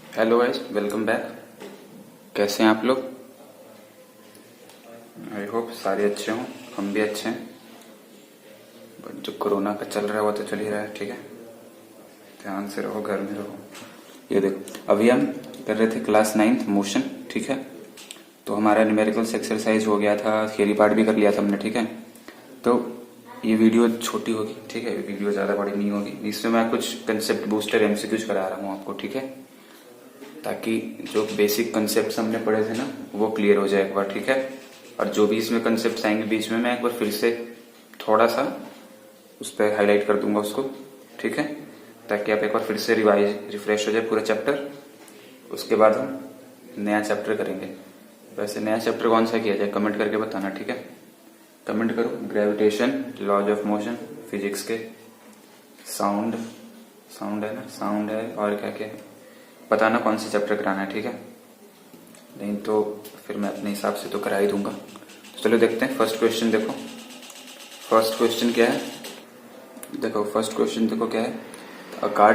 Hello guys, welcome back. कैसे हैं आप लोग? आई होप सारे अच्छे हों, हम भी अच्छे हैं। बट जो कोरोना का चल रहा है वो तो चल ही रहा है, ठीक है। ध्यान से रहो, घर में रहो। ये देखो, अभी हम कर रहे थे क्लास 9th मोशन, ठीक है। तो हमारा न्यूमेरिकल्स एक्सरसाइज हो गया था, थियरी पार्ट भी कर लिया था हमने, ठीक है। तो ये वीडियो छोटी होगी, ठीक है, वीडियो ज़्यादा बड़ी नहीं होगी। इसमें मैं कुछ कंसेप्ट बूस्टर एमसीक्यूज करा रहा हूँ आपको, ठीक है, ताकि जो बेसिक कंसेप्ट हमने पढ़े थे ना वो क्लियर हो जाए एक बार, ठीक है। और जो भी इसमें कंसेप्ट आएंगे बीच में, मैं एक बार फिर से थोड़ा सा उस पर हाईलाइट कर दूंगा उसको, ठीक है, ताकि आप एक बार फिर से रिफ्रेश हो जाए पूरा चैप्टर। उसके बाद हम नया चैप्टर करेंगे। वैसे नया चैप्टर कौन सा किया जाए कमेंट करके बताना, ठीक है। कमेंट करो। Gravitation, laws of motion, physics के, साउंड साउंड है ना, साउंड है, और क्या क्या है बताना, कौन सा चैप्टर कराना है, ठीक है। नहीं तो फिर मैं अपने हिसाब से तो करा ही दूंगा। तो चलो देखते हैं। फर्स्ट क्वेश्चन देखो। फर्स्ट क्वेश्चन क्या है? देखो फर्स्ट क्वेश्चन देखो क्या है। A car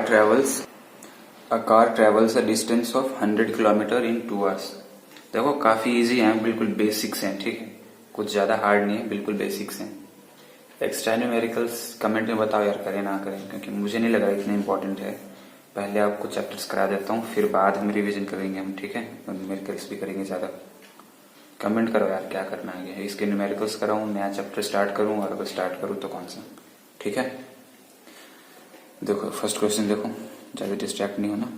travels a distance of 100 kilometre in 2 hours. देखो काफी इजी है, बिल्कुल बेसिक्स हैं, ठीक है, कुछ ज्यादा हार्ड नहीं है, बिल्कुल बेसिक्स हैं। एक्स्ट्रा न्यूमेरिकल्स कमेंट में बताओ यार, करें ना करें, क्योंकि मुझे नहीं लगा इतना इंपॉर्टेंट है। पहले आपको चैप्टर्स करा देता हूँ, फिर बाद में रिवीजन करेंगे हम, ठीक है, और न्यूमेरिकल्स भी करेंगे ज्यादा। कमेंट करो यार क्या करना है, इसके न्यूमेरिकल्स कराऊं, नया चैप्टर स्टार्ट करूं, और अगर स्टार्ट करूं तो कौन सा, ठीक है। देखो फर्स्ट क्वेश्चन देखो, ज्यादा डिस्ट्रैक्ट नहीं होना।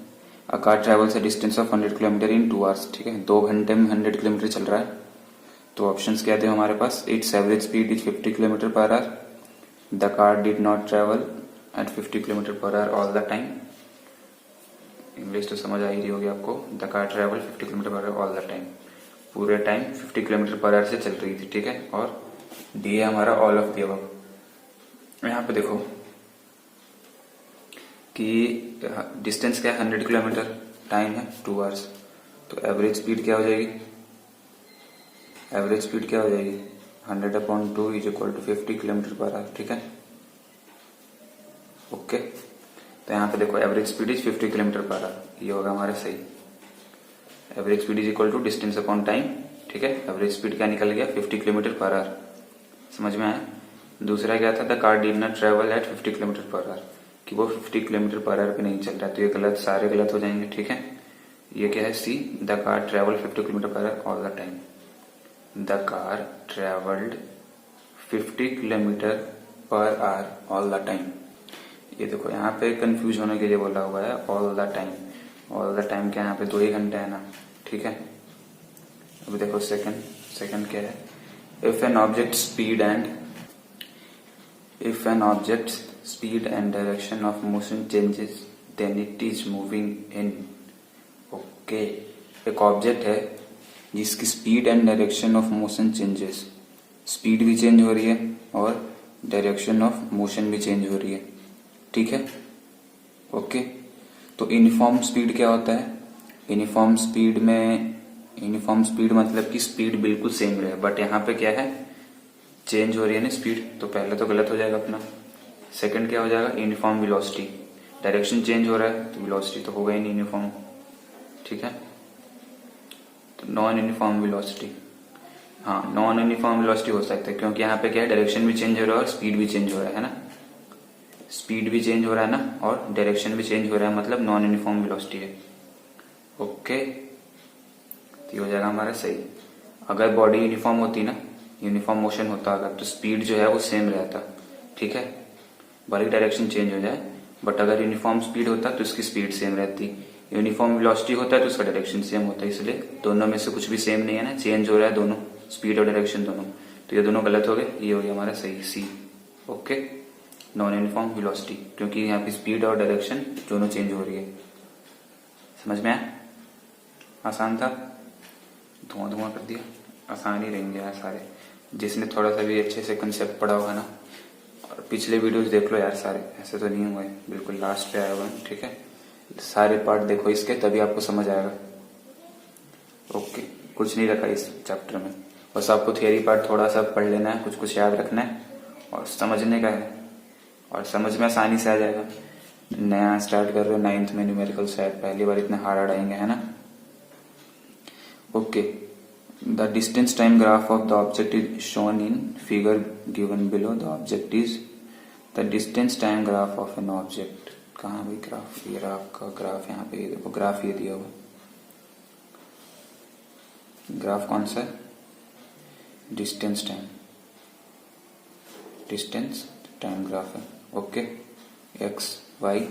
A car travels a distance of 100 kilometre in 2 hours, ठीक है, 2 घंटे में 100 किलोमीटर चल रहा है। तो ऑप्शंस क्या थे हमारे पास? Its average speed is 50 kilometre per hour, the car did not travel at 50 kilometre per hour all the time. English तो समझ आ ही रही होगी आपको। The car travel 50 kilometre per hour all the time, पूरे टाइम 50 किलोमीटर पर आवर से चल रही थी, ठीक है। और डी है हमारा ऑल ऑफ द अबव। यहाँ पे देखो कि डिस्टेंस क्या है, 100 किलोमीटर, टाइम है 2 आवर्स। तो एवरेज स्पीड क्या हो जाएगी? एवरेज स्पीड क्या हो जाएगी? 100/2 is equal to 50 kilometre per hour, ठीक है, ओके। तो यहाँ पे देखो average speed is 50 kilometre per hour, ये होगा हमारा सही। Average speed is equal to distance upon time, ठीक है। एवरेज स्पीड क्या निकल गया? 50 किलोमीटर पर आवर, समझ में आया। दूसरा क्या था? The car did not travel at 50 kilometre per our, कि वो 50 किलोमीटर पर आवर पे नहीं चल रहा, तो ये गलत, सारे गलत हो जाएंगे, ठीक है। ये क्या है? See, the car travel 50 kilometre per hour all the time. The car travelled 50 kilometre per hour all the time. ये देखो यहाँ पे कंफ्यूज होने के लिए बोला हुआ है all the time. All the time क्या, यहाँ पे 2 ही घंटे है ना, ठीक है। अभी देखो सेकंड क्या है? If an object speed and direction of motion changes then it is moving in, okay. एक ऑब्जेक्ट है जिसकी speed and direction of motion changes, speed भी चेंज हो रही है और डायरेक्शन ऑफ मोशन भी चेंज हो रही है, ठीक है, ओके। तो यूनिफॉर्म स्पीड क्या होता है? यूनिफॉर्म स्पीड मतलब कि स्पीड बिल्कुल सेम रहे, बट यहाँ पे क्या है? चेंज हो रही है ना स्पीड, तो पहले तो गलत हो जाएगा अपना। सेकंड क्या हो जाएगा? Uniform velocity. डायरेक्शन चेंज हो रहा है तो वेलोसिटी तो होगा ही नहीं यूनिफॉर्म, ठीक है। तो नॉन यूनिफॉर्म वेलोसिटी, हाँ नॉन यूनिफॉर्म वेलोसिटी हो सकता है, क्योंकि यहाँ पे क्या है? डायरेक्शन भी चेंज हो रहा है और स्पीड भी चेंज हो रहा है ना, स्पीड भी चेंज हो रहा है ना और डायरेक्शन भी चेंज हो रहा है, मतलब नॉन यूनिफॉर्म वेलोसिटी है, ओके। तो ये हो जाएगा हमारा सही। अगर बॉडी यूनिफॉर्म होती ना, यूनिफॉर्म मोशन होता अगर, तो स्पीड जो है वो सेम रहता, ठीक है, भले डायरेक्शन चेंज हो जाए, बट अगर यूनिफॉर्म स्पीड होता तो उसकी स्पीड सेम रहती। यूनिफॉर्म वेलोसिटी होता है तो उसका डायरेक्शन सेम होता है, इसलिए दोनों में से कुछ भी सेम नहीं है ना, चेंज हो रहा है दोनों, स्पीड और डायरेक्शन दोनों, तो ये दोनों गलत हो गए, ये हो गया हमारा सही, सी, ओके। नॉन यूनिफॉर्म वेलोसिटी, क्योंकि यहाँ पे स्पीड और डायरेक्शन दोनों चेंज हो रही है। समझ में आया? आसान था, धुआं कर दिया। आसान ही रहेंगे यार सारे, जिसने थोड़ा सा भी अच्छे से कंसेप्ट पढ़ा होगा ना। और पिछले वीडियोस देख लो यार सारे, ऐसे तो नहीं हुए, बिल्कुल लास्ट पे आया हुआ है, ठीक है। सारे पार्ट देखो इसके, तभी आपको समझ आएगा, ओके। कुछ नहीं रखा इस चैप्टर में, बस आपको थियरी पार्ट थोड़ा सा पढ़ लेना है, कुछ याद रखना है और समझने का है, और समझ में आसानी से आ जाएगा। नया स्टार्ट कर रहे हो 9th में न्यूमेरिकल, शायद पहली बार इतने हार्ड आएंगे, है ना। Okay, the distance time graph of the object is shown in figure given below. The object is the distance time graph of an object. कहाँ भाई ग्राफ, ये आपका ग्राफ यहाँ पे देखो, ग्राफ ये दिया हुआ। ग्राफ कौन सा है? Distance time, distance time graph है। ओके, एक्स वाई,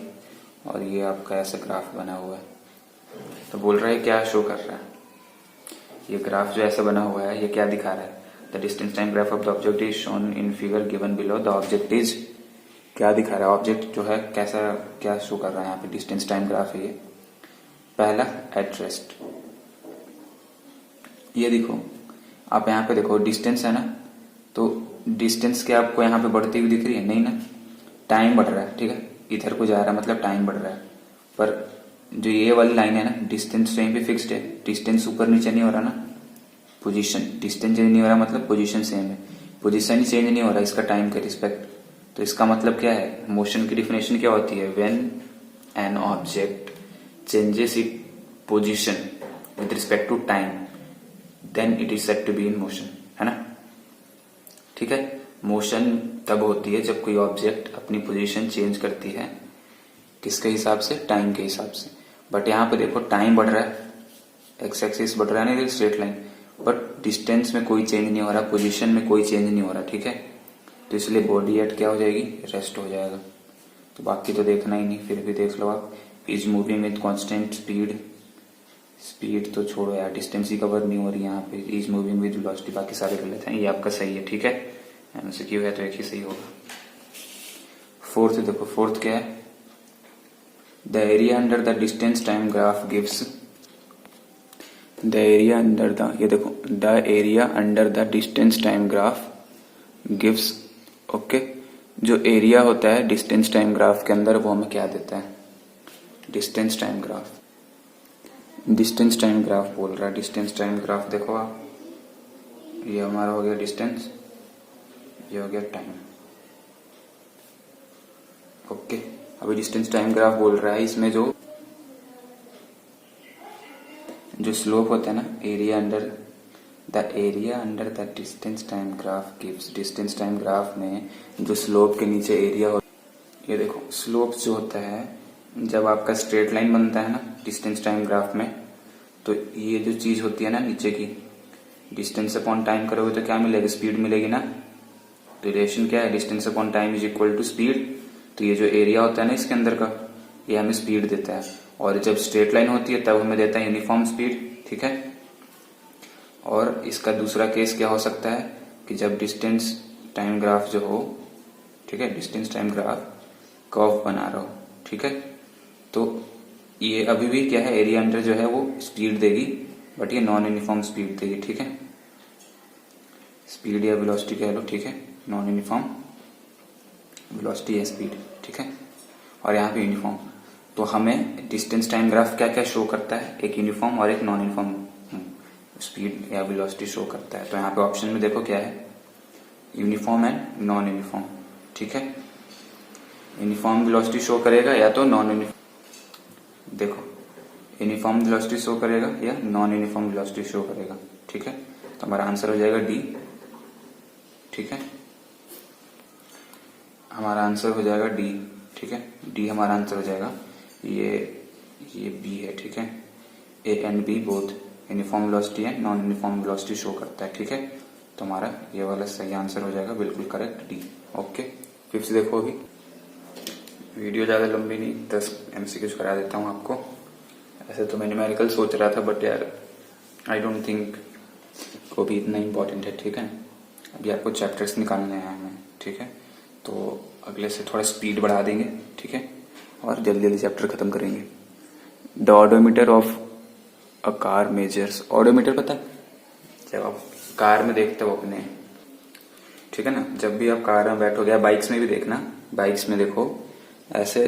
और ये आपका ऐसा ग्राफ बना हुआ है। तो बोल रहा है क्या शो कर रहा है ये ग्राफ जो ऐसा बना हुआ है, ये क्या दिखा रहा है? The distance time graph of the object is shown in figure given below. The object is, क्या दिखा रहा है? ऑब्जेक्ट जो है कैसा, क्या शो कर रहा है यहाँ पे? डिस्टेंस टाइम ग्राफ है ये। पहला एट रेस्ट, ये देखो आप यहाँ पे देखो डिस्टेंस है ना, तो डिस्टेंस क्या आपको यहाँ पे बढ़ती हुई दिख रही है? नहीं ना, टाइम बढ़ रहा है, ठीक है, इधर को जा रहा है मतलब टाइम बढ़ रहा है। पर जो ये वाली लाइन है ना, डिस्टेंस तो यहीं पे फिक्स्ड है, डिस्टेंस ऊपर नीचे नहीं हो रहा ना। पोजीशन, डिस्टेंस चेंज नहीं हो रहा मतलब पोजीशन सेम है, पोजीशन ही चेंज नहीं हो रहा इसका टाइम के रिस्पेक्ट। तो इसका मतलब क्या है? मोशन की डिफिनेशन क्या होती है? When an object changes it position with respect to time, then it is said to be in motion, है ना। ठीक है, मोशन तब होती है जब कोई ऑब्जेक्ट अपनी पोजीशन चेंज करती है, किसके हिसाब से? टाइम के हिसाब से। बट यहाँ पे देखो टाइम बढ़ रहा है, एक्स एक्सिस बढ़ रहा है ना, स्ट्रेट लाइन, बट डिस्टेंस में कोई चेंज नहीं हो रहा, पोजीशन में कोई चेंज नहीं हो रहा, ठीक है। तो इसलिए बॉडी एट क्या हो जाएगी? रेस्ट हो जाएगा। तो बाकी तो देखना ही नहीं, फिर भी देख लो आप। Is moving with constant speed, speed तो छोड़ो यार, डिस्टेंस ही कवर नहीं हो रही यहाँ पे। इज मूविंग विद वेलोसिटी, बाकी सारे गलत हैं, ये आपका सही है, ठीक है। एमसीक्यू है तो एक ही सही होगा। फोर्थ देखो, फोर्थ क्या है? The area under the distance time graph gives, the area under the, ये देखो, the area under the distance time graph gives. Okay, जो एरिया होता है डिस्टेंस टाइम ग्राफ के अंदर, वो हमें क्या देता है? Distance time graph. Distance time graph बोल रहा है, डिस्टेंस टाइम ग्राफ देखो आप, ये हमारा हो गया डिस्टेंस, ये हो गया टाइम। ओके, अभी डिस्टेंस टाइम ग्राफ बोल रहा है, इसमें जो स्लोप होता है ना, area under the distance time graph gives. Distance time graph में जो स्लोप के नीचे एरिया हो, ये देखो स्लोप जो होता है, जब आपका स्ट्रेट लाइन बनता है ना डिस्टेंस टाइम ग्राफ में, तो ये जो चीज होती है ना नीचे की, डिस्टेंस अपॉन टाइम करोगे तो क्या मिलेगा? स्पीड मिलेगी ना। रिलेशन क्या है? Distance upon time is equal to speed. तो ये जो एरिया होता है ना इसके अंदर का, ये हमें स्पीड देता है, और जब स्ट्रेट लाइन होती है तब हमें देता है यूनिफॉर्म स्पीड, ठीक है। और इसका दूसरा केस क्या हो सकता है कि जब डिस्टेंस टाइम ग्राफ जो हो, ठीक है, डिस्टेंस टाइम ग्राफ कर्व बना रहा हो, ठीक है, तो ये अभी भी क्या है? एरिया अंडर जो है वो स्पीड देगी, बट ये नॉन यूनिफॉर्म स्पीड देगी, ठीक है। स्पीड या वेलोसिटी कह लो, ठीक है, नॉन यूनिफॉर्म वेलोसिटी या स्पीड, ठीक है, और यहाँ पे यूनिफॉर्म। तो हमें डिस्टेंस टाइम ग्राफ क्या क्या शो करता है? एक यूनिफॉर्म और एक नॉन यूनिफॉर्म स्पीड या वेलोसिटी शो करता है। तो यहाँ पे ऑप्शन में देखो क्या है? यूनिफॉर्म एंड नॉन यूनिफॉर्म, ठीक है। यूनिफॉर्म वेलोसिटी शो करेगा या तो नॉन यूनिफॉर्म, देखो यूनिफॉर्म वेलोसिटी शो करेगा या नॉन यूनिफॉर्म वेलोसिटी शो करेगा, ठीक है। तो हमारा आंसर हो जाएगा डी, ठीक है, हमारा आंसर हो जाएगा डी, ठीक है, डी हमारा आंसर हो जाएगा। ये बी है, ठीक है, A and B both uniform velocity and non uniform velocity show करता है, ठीक है। तो हमारा ये वाला सही आंसर हो जाएगा, बिल्कुल करेक्ट, डी। ओके, फिफ्थ देखो, अभी वीडियो ज्यादा लंबी नहीं, 10 एमसीक्यूज करा देता हूँ आपको। ऐसे तो मैं न्यूमेरिकल सोच रहा था, बट यार आई डोंट थिंक को भी इतना इम्पोर्टेंट है, ठीक है। अभी आपको चैप्टर्स निकालने हैं हमें, ठीक है, तो अगले से थोड़ा स्पीड बढ़ा देंगे, ठीक है, और जल्दी जल्दी चैप्टर खत्म करेंगे। The odometer of a car measures, odometer पता है? जब आप कार में देखते हो अपने, ठीक है ना, जब भी आप कार में बैठोगे या बाइक्स में भी देखना, बाइक्स में देखो ऐसे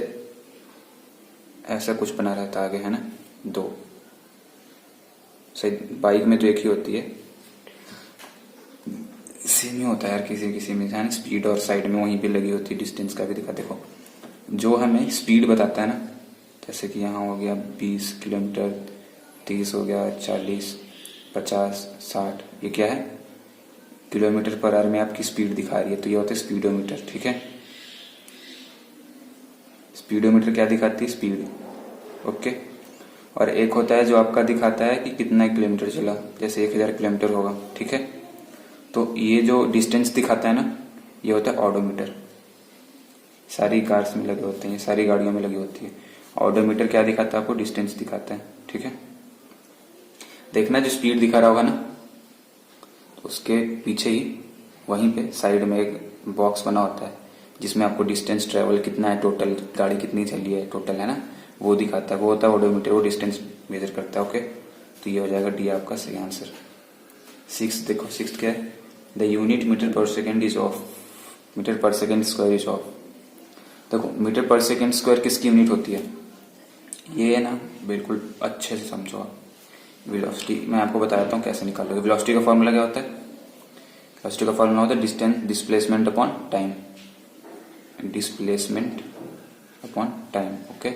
ऐसा कुछ बना रहता है आगे, है ना, दो सही, बाइक में तो एक ही होती है, सेम ही होता है यार, किसी किसी में है ना, स्पीड और साइड में वहीं पे लगी होती है, डिस्टेंस का भी दिखा, देखो जो हमें स्पीड बताता है ना, जैसे कि यहाँ हो गया 20 किलोमीटर, 30 हो गया, 40, 50, 60, ये क्या है, किलोमीटर पर आवर में आपकी स्पीड दिखा रही है, तो ये होता है स्पीडोमीटर। ठीक है, स्पीडोमीटर क्या दिखाती है, स्पीड। ओके, और एक होता है जो आपका दिखाता है कि कितना किलोमीटर चला, जैसे 1000 किलोमीटर होगा। ठीक है, तो ये जो डिस्टेंस दिखाता है ना, ये होता है ऑडोमीटर। सारी कार्स में लगे होते हैं, सारी गाड़ियों में लगी होती है। ऑडोमीटर क्या दिखाता है आपको, डिस्टेंस दिखाता है। ठीक है, देखना जो स्पीड दिखा रहा होगा ना, तो उसके पीछे ही वहीं पे साइड में एक बॉक्स बना होता है जिसमें आपको डिस्टेंस ट्रेवल कितना है, टोटल गाड़ी कितनी चली है, टोटल है ना, वो दिखाता है। वो होता है ऑडोमीटर, वो डिस्टेंस मेजर करता है। ओके, तो ये हो जाएगा डी आपका सही आंसर। 6 देखो, 6 क्या है, the unit metre per second is of, metre per second square is of. देखो मीटर पर सेकेंड स्क्वायर किसकी यूनिट होती है, ये है ना, बिल्कुल अच्छे से समझो आप। वेलोसिटी मैं आपको बता देता हूँ कैसे निकालोगे। वेलोसिटी का फॉर्मूला क्या होता है, वेलोसिटी का फॉर्मूला होता है distance, displacement upon time, displacement upon time. Okay,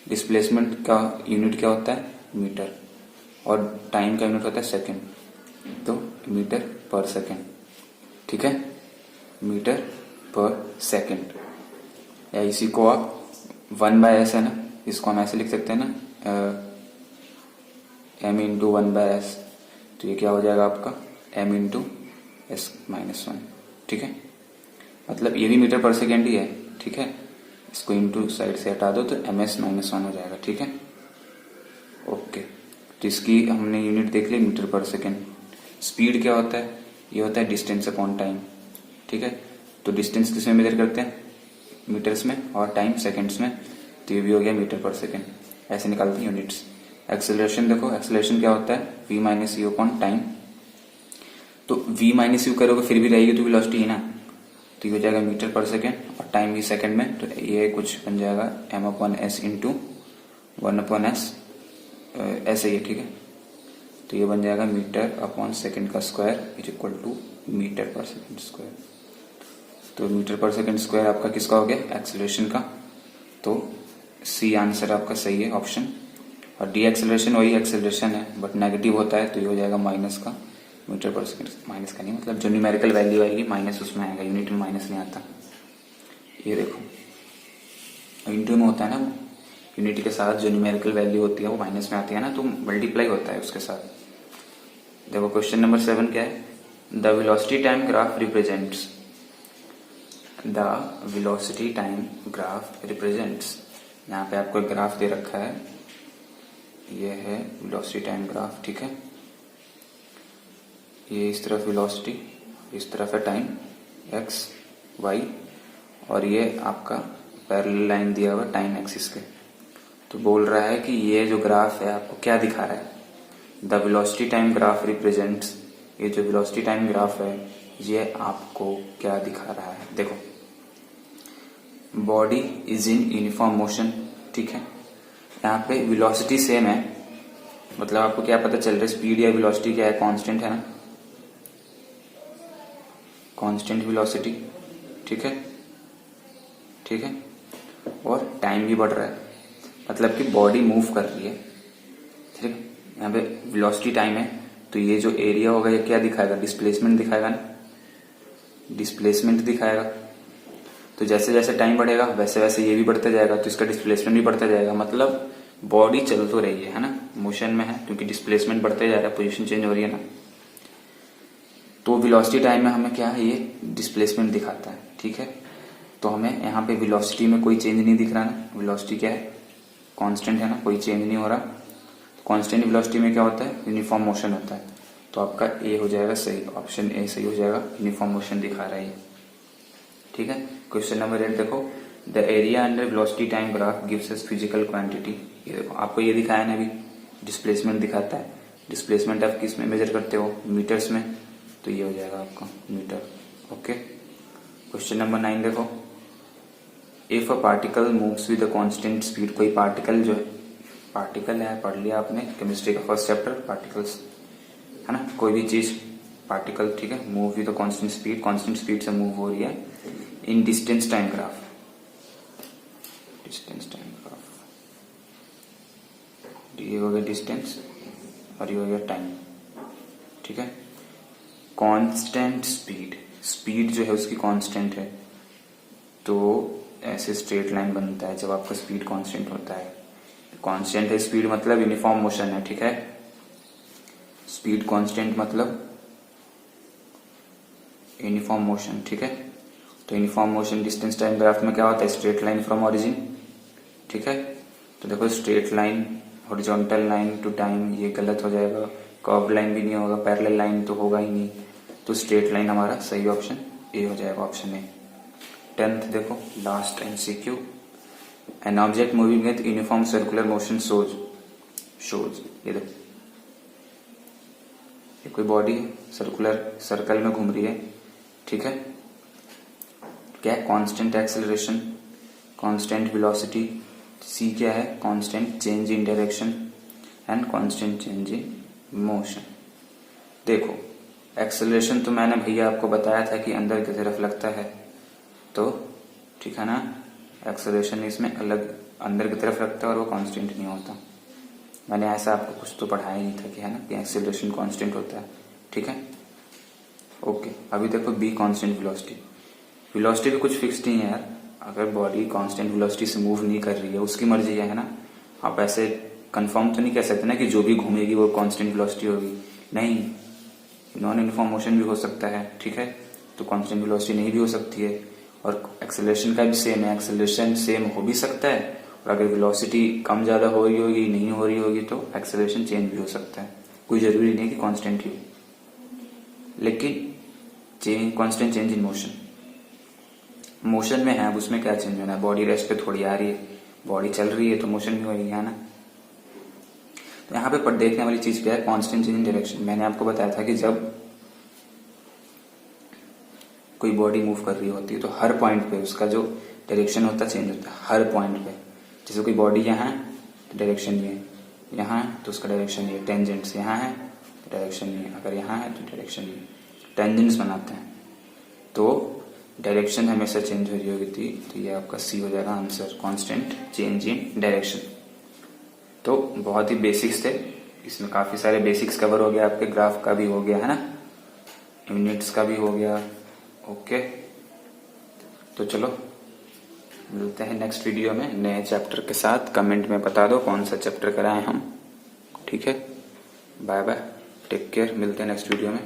displacement का यूनिट क्या होता है, मीटर, और टाइम का यूनिट होता है सेकेंड, तो मीटर पर सेकेंड। ठीक है, मीटर पर सेकेंड, या इसी को आप 1/s है ना, इसको हम ऐसे लिख सकते हैं ना, m इंटू 1/s, तो ये क्या हो जाएगा आपका m इंटू s-1। ठीक है, मतलब ये भी मीटर पर सेकेंड ही है। ठीक है, इसको इंटू साइड से हटा दो तो ms-1 हो जाएगा। ठीक है, ओके, तो इसकी हमने यूनिट देख ली मीटर पर सेकेंड। स्पीड क्या होता है, ये होता है डिस्टेंस अपॉन टाइम। ठीक है, तो डिस्टेंस किसमें मेजर करते हैं, मीटर्स में, और टाइम सेकेंड्स में, तो ये भी हो गया मीटर पर सेकेंड। ऐसे निकालते हैं यूनिट्स। एक्सेलरेशन देखो, एक्सेलरेशन क्या होता है, v minus you upon time. तो v माइनस यू करोगे फिर भी रहेगी तो वेलोसिटी है ना, तो ये हो जाएगा मीटर पर सेकेंड, और टाइम भी सेकेंड में, तो ये कुछ बन जाएगा m upon S into 1 upon S, ऐसे ही है। ठीक है, तो ये बन जाएगा मीटर अपॉन सेकेंड का square is equal to metre per second square. तो मीटर पर सेकेंड स्क्वायर आपका किसका हो गया, एक्सेलरेशन का। तो सी आंसर आपका सही है, ऑप्शन। और डी एक्सेलरेशन वही एक्सेलरेशन है बट नेगेटिव होता है, तो ये हो जाएगा माइनस का मीटर पर सेकेंड। माइनस का नहीं, मतलब जो न्यूमेरिकल वैल्यू आएगी माइनस उसमें आएगा, यूनिट में माइनस नहीं आता। ये देखो इंटू में होता है ना, यूनिट के साथ जो न्यूमेरिकल वैल्यू होती है वो माइनस में आती है ना, तो मल्टीप्लाई होता है उसके साथ। देखो क्वेश्चन नंबर 7 क्या है, the velocity time graph represents, the velocity time graph represents. यहाँ पे आपको एक ग्राफ दे रखा है, ये है वेलोसिटी टाइम ग्राफ। ठीक है, ये इस तरफ वेलोसिटी, इस तरफ है टाइम x y, और ये आपका पैरेलल लाइन दिया हुआ टाइम एक्सिस के। तो बोल रहा है कि ये जो ग्राफ है आपको क्या दिखा रहा है, the velocity time graph represents, ये जो वेलोसिटी टाइम ग्राफ है ये आपको क्या दिखा रहा है। देखो body is in uniform motion. ठीक है, यहाँ पे वेलोसिटी सेम है, मतलब आपको क्या पता चल रहा है, स्पीड या वेलोसिटी क्या है, कांस्टेंट है ना, कांस्टेंट वेलोसिटी। ठीक है, ठीक है, और टाइम भी बढ़ रहा है, मतलब कि बॉडी मूव कर रही है। ठीक है, यहाँ पे वेलोसिटी टाइम है, तो ये जो एरिया होगा ये क्या दिखाएगा, डिस्प्लेसमेंट दिखाएगा ना, डिस्प्लेसमेंट दिखाएगा। तो जैसे जैसे टाइम बढ़ेगा वैसे वैसे ये भी बढ़ता जाएगा, तो इसका डिस्प्लेसमेंट भी बढ़ता जाएगा, मतलब बॉडी चल तो रही है ना, मोशन में है, क्योंकि डिस्प्लेसमेंट बढ़ते जा रहा है, पोजीशन चेंज हो रही है ना। तो वेलोसिटी टाइम में हमें क्या है, ये डिस्प्लेसमेंट दिखाता है। ठीक है, तो हमें यहाँ पे वेलोसिटी में कोई चेंज नहीं दिख रहा ना, वेलोसिटी क्या है, कांस्टेंट है ना, कोई चेंज नहीं हो रहा। तो कांस्टेंट वेलोसिटी में क्या होता है, यूनिफॉर्म मोशन होता है, तो आपका ए हो जाएगा सही, ऑप्शन ए सही हो जाएगा, यूनिफॉर्म मोशन दिखा रहा है। ठीक है, क्वेश्चन नंबर 8 देखो, the area under velocity time graph gives us physical quantity. ये देखो आपको ये दिखाया ना, अभी डिस्प्लेसमेंट दिखाता है, डिस्प्लेसमेंट आप किस में मेजर करते हो, मीटर्स में, तो ये हो जाएगा आपका मीटर। ओके, क्वेश्चन नंबर 9 देखो, if a particle moves with a constant speed, कोई पार्टिकल जो है, पार्टिकल है पढ़ लिया आपने केमिस्ट्री का फर्स्ट चैप्टर, पार्टिकल्स है ना, कोई भी चीज पार्टिकल। ठीक है, move with a constant speed, constant speed से मूव हो रही है in distance time graph, distance time graph, ये हो गया डिस्टेंस और ये हो गया टाइम। ठीक है, कांस्टेंट स्पीड, स्पीड जो है उसकी कांस्टेंट है, तो ऐसे स्ट्रेट लाइन बनता है जब आपका स्पीड कांस्टेंट होता है। कांस्टेंट है स्पीड मतलब यूनिफॉर्म मोशन है। ठीक है, स्पीड कांस्टेंट मतलब यूनिफॉर्म मोशन। ठीक है, तो uniform motion distance time graph में क्या होता है, स्ट्रेट लाइन फ्रॉम ओरिजिन। ठीक है, तो देखो straight line, horizontal line to time, ये गलत हो जाएगा, कर्व लाइन भी नहीं होगा, पैरेलल लाइन तो होगा ही नहीं, तो स्ट्रेट लाइन हमारा सही ऑप्शन ए हो जाएगा, ऑप्शन ए। 10th देखो, last MCQ, an object moving with uniform circular motion shows, ये देखो ये कोई बॉडी सर्कुलर सर्कल में घूम रही है। ठीक है, क्या है, कांस्टेंट एक्सेलरेशन, कांस्टेंट वेलोसिटी, सी क्या है, constant change in direction and constant change in motion. देखो एक्सेलरेशन तो मैंने भैया आपको बताया था कि अंदर की तरफ लगता है, तो ठीक है ना, एक्सेलरेशन इसमें अलग अंदर की तरफ लगता है और वो कांस्टेंट नहीं होता। मैंने ऐसा आपको कुछ तो पढ़ाया नहीं था कि है ना, कि एक्सेलरेशन कांस्टेंट होता है। ठीक है, ओके। अभी देखो बी, कांस्टेंट वेलोसिटी, वेलोसिटी भी कुछ फिक्स नहीं है यार। अगर बॉडी कांस्टेंट वेलोसिटी से मूव नहीं कर रही है, उसकी मर्जी है ना, आप ऐसे कंफर्म तो नहीं कह सकते ना कि जो भी घूमेगी वो कांस्टेंट वेलोसिटी होगी, नहीं, नॉन यूनिफॉर्म मोशन भी हो सकता है। ठीक है, तो कांस्टेंट वेलोसिटी नहीं भी हो सकती है, और एक्सेलरेशन का भी सेम है, एक्सेलरेशन सेम हो भी सकता है, और अगर वेलोसिटी कम ज्यादा हो रही होगी, नहीं हो रही होगी, तो एक्सेलरेशन चेंज भी हो सकता है। कोई जरूरी नहीं कि कांस्टेंट ही हो, लेकिन change, constant change in motion, motion में है, अब उसमें क्या चेंज होना है, बॉडी रेस्ट पे थोड़ी आ रही है, बॉडी चल रही है तो मोशन भी होगी, है ना। तो यहाँ पे पर देखने वाली चीज क्या है, कांस्टेंट चेंज इन डायरेक्शन। मैंने आपको बताया था कि जब कोई बॉडी मूव कर रही होती है तो हर पॉइंट पे उसका जो डायरेक्शन होता है चेंज होता है, हर पॉइंट पे। जैसे कोई बॉडी यहाँ है तो डायरेक्शन ये है, यहाँ है तो उसका डायरेक्शन ये, टेंजेंट्स यहाँ है तो डायरेक्शन ये, अगर यहाँ है तो डायरेक्शन ये, टेंजेंट्स बनाते हैं, तो डायरेक्शन हमेशा चेंज हो रही होगी थी, तो ये आपका सी हो जाएगा answer, constant change in direction. तो बहुत ही बेसिक्स थे, इसमें काफी सारे बेसिक्स कवर हो गया, आपके ग्राफ का भी हो गया है ना, यूनिट्स का भी हो गया। ओके, तो चलो मिलते हैं नेक्स्ट वीडियो में नए चैप्टर के साथ। कमेंट में बता दो कौन सा चैप्टर कराएं हम। ठीक है, बाय बाय, टेक केयर, मिलते हैं नेक्स्ट वीडियो में।